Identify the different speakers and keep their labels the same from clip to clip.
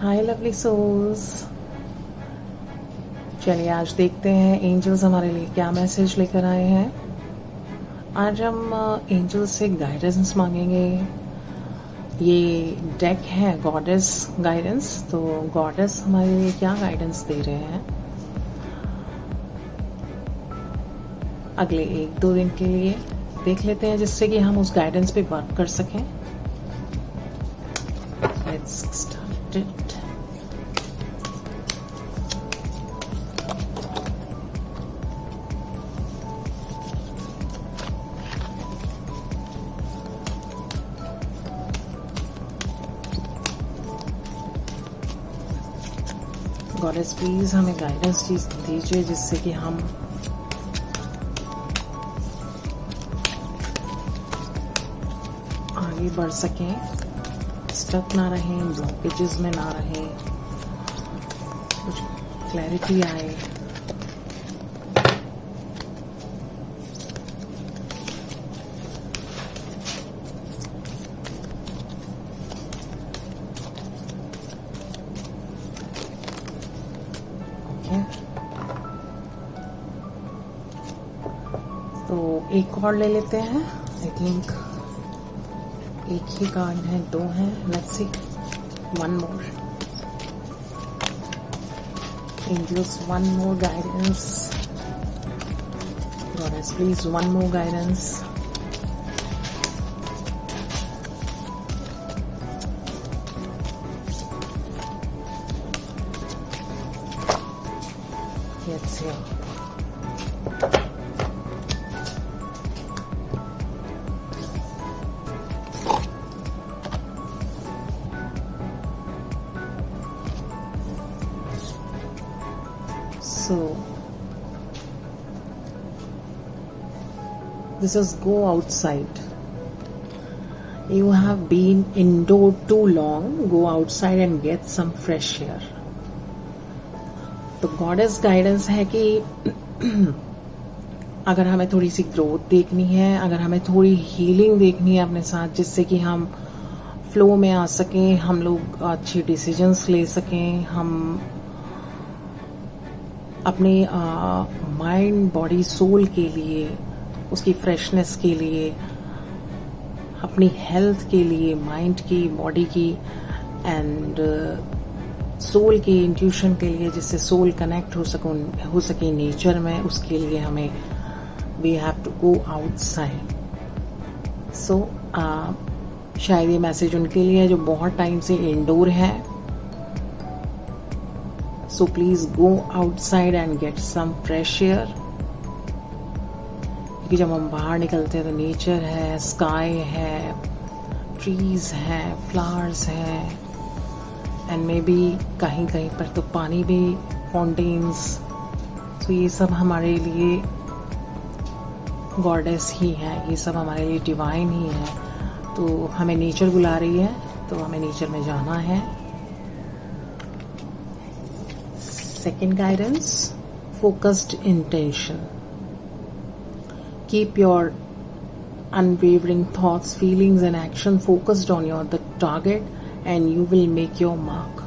Speaker 1: हाय lovely souls. चलिए आज देखते हैं एंजल्स हमारे लिए क्या मैसेज लेकर आए हैं। आज हम एंजल्स से गाइडेंस मांगेंगे। ये डेक है गॉडेस गाइडेंस, तो गॉडेस हमारे लिए क्या गाइडेंस दे रहे हैं अगले 1-2 दिन के लिए, देख लेते हैं, जिससे कि हम उस गाइडेंस पे वर्क कर सकें। Let's start it. Goddess please हमें गाइडेंस दीजिए जिससे कि हम आगे बढ़ सकें, स्टक ना रहें, ब्लॉकेजेस में ना रहें, कुछ क्लैरिटी आए। तो एक और ले लेते हैं। आई थिंक एक ही कार्ड है, 2 हैं। Let's see one more. Angels one more guidance. Goddess please one more guidance. Let's see. So this is go outside. You have been indoor too long. Go outside and get some fresh air. तो goddess guidance है कि अगर हमें थोड़ी सी growth देखनी है, अगर हमें थोड़ी हीलिंग देखनी है अपने साथ, जिससे कि हम फ्लो में आ सकें, हम लोग अच्छे डिसीजंस ले सकें, हम अपने माइंड बॉडी सोल के लिए, उसकी फ्रेशनेस के लिए, अपनी हेल्थ के लिए, माइंड की, बॉडी की एंड सोल के इंट्यूशन के लिए, जिससे सोल कनेक्ट हो सके नेचर में, उसके लिए हमें we have to go outside. So शायद ये मैसेज उनके लिए है जो बहुत टाइम से इंडोर है। So please go outside and get some fresh air. क्योंकि जब हम बाहर निकलते हैं तो नेचर है, स्काई है, ट्रीज हैं, फ्लावर्स हैं, एंड मे बी कहीं कहीं पर तो पानी भी, फाउंटेन्स। तो ये सब हमारे लिए गॉडेस ही है, ये सब हमारे लिए डिवाइन ही है। तो हमें नेचर बुला रही है, तो हमें नेचर में जाना है। Second guidance, focused intention. Keep your unwavering thoughts, feelings and action focused on the target and you will make your mark.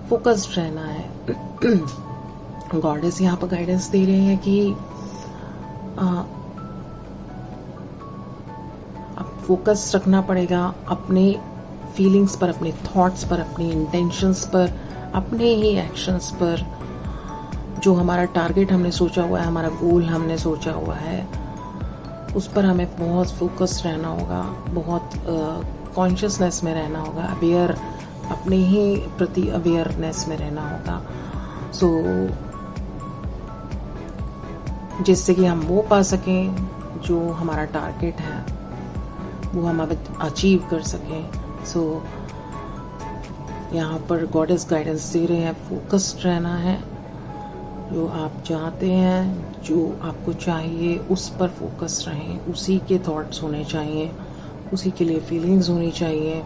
Speaker 1: Focused रहना है। गॉडेस यहाँ पर गाइडेंस दे रहे हैं कि अब फोकस रखना पड़ेगा अपने फीलिंग्स पर, अपने थॉट्स पर, अपने इंटेंशंस पर, अपने ही एक्शंस पर। जो हमारा टारगेट हमने सोचा हुआ है, हमारा गोल हमने सोचा हुआ है, उस पर हमें बहुत फोकस रहना होगा, बहुत कॉन्शियसनेस में रहना होगा, अवेयर, अपने ही प्रति अवेयरनेस में रहना होगा। सो जिससे कि हम वो पा सकें जो हमारा टारगेट है, वो हम अचीव कर सकें। सो यहाँ पर गॉडेस गाइडेंस दे रहे हैं, फोकस्ड रहना है। जो आप चाहते हैं, जो आपको चाहिए, उस पर फोकस रहें, उसी के थॉट्स होने चाहिए, उसी के लिए फीलिंग्स होनी चाहिए,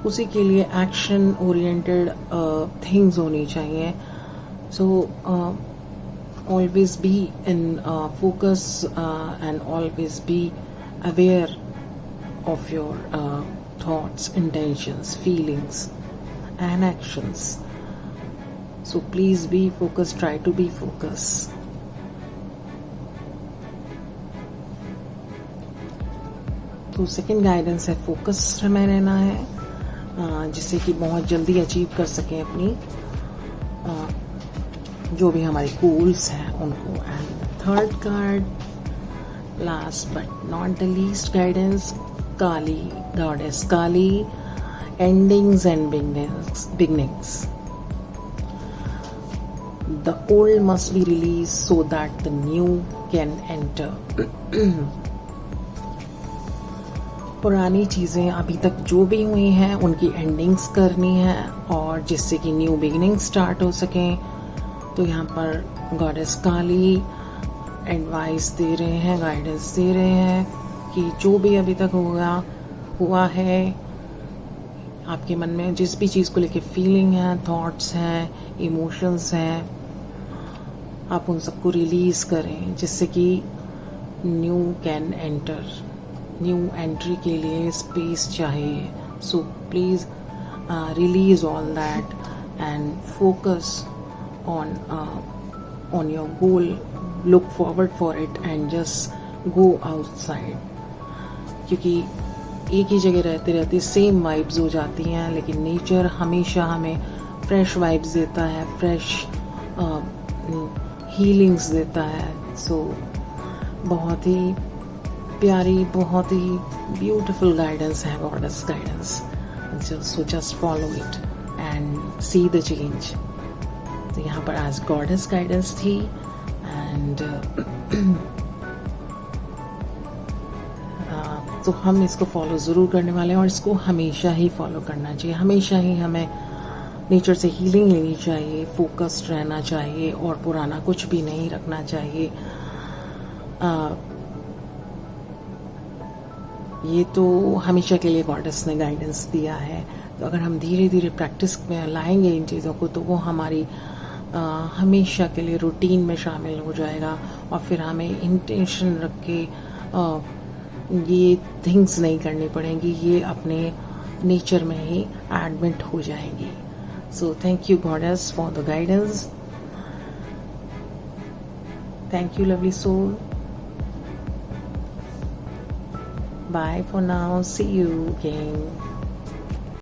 Speaker 1: उसी के लिए एक्शन ओरिएंटेड थिंग्स होनी चाहिए। So always be in focus and always be aware of your thoughts, intentions, feelings. and actions. So please be focused, try to be focused. तो सेकेंड गाइडेंस है फोकस में रहना है, जिससे कि बहुत जल्दी अचीव कर सकें अपनी जो भी हमारे गोल्स हैं उनको. And third card, last but not the least guidance, Kali, goddess Kali, endings and beginnings. The old must be released so that the new can enter. पुरानी चीज़ें अभी तक जो भी हुई हैं उनकी एंडिंग्स करनी है और जिससे कि न्यू बिगिनिंग स्टार्ट हो सकें. तो यहाँ पर गॉडेस काली एडवाइस दे रहे हैं, गाइडेंस दे रहे हैं कि जो भी अभी तक हुआ है, आपके मन में जिस भी चीज़ को लेके फीलिंग है, थॉट्स हैं, इमोशंस हैं, आप उन सबको रिलीज़ करें जिससे कि new can enter. New entry के लिए स्पेस चाहिए. So please release all that and focus on your goal. Look forward for it and just go outside. क्योंकि एक ही जगह रहते रहते सेम वाइब्स हो जाती हैं, लेकिन नेचर हमेशा हमें फ्रेश वाइब्स देता है, फ्रेश हीलिंग्स देता है. सो बहुत ही प्यारी, बहुत ही ब्यूटीफुल गाइडेंस है goddess guidance. So just follow it and see the change. तो यहाँ पर आज गॉडेस गाइडेंस थी एंड तो हम इसको फॉलो ज़रूर करने वाले हैं और इसको हमेशा ही फॉलो करना चाहिए. हमेशा ही हमें नेचर से हीलिंग लेनी चाहिए, फोकस्ड रहना चाहिए और पुराना कुछ भी नहीं रखना चाहिए. ये तो हमेशा के लिए गॉडेस ने गाइडेंस दिया है. तो अगर हम धीरे धीरे प्रैक्टिस में लाएंगे इन चीज़ों को तो वो हमारी हमेशा के लिए रूटीन में शामिल हो जाएगा और फिर हमें इंटेंशन रख के ये थिंग्स नहीं करनी पड़ेंगी, ये अपने नेचर में ही एडमिट हो जाएंगी. So thank you goddess for the guidance. Thank you lovely soul. Bye for now. See you again.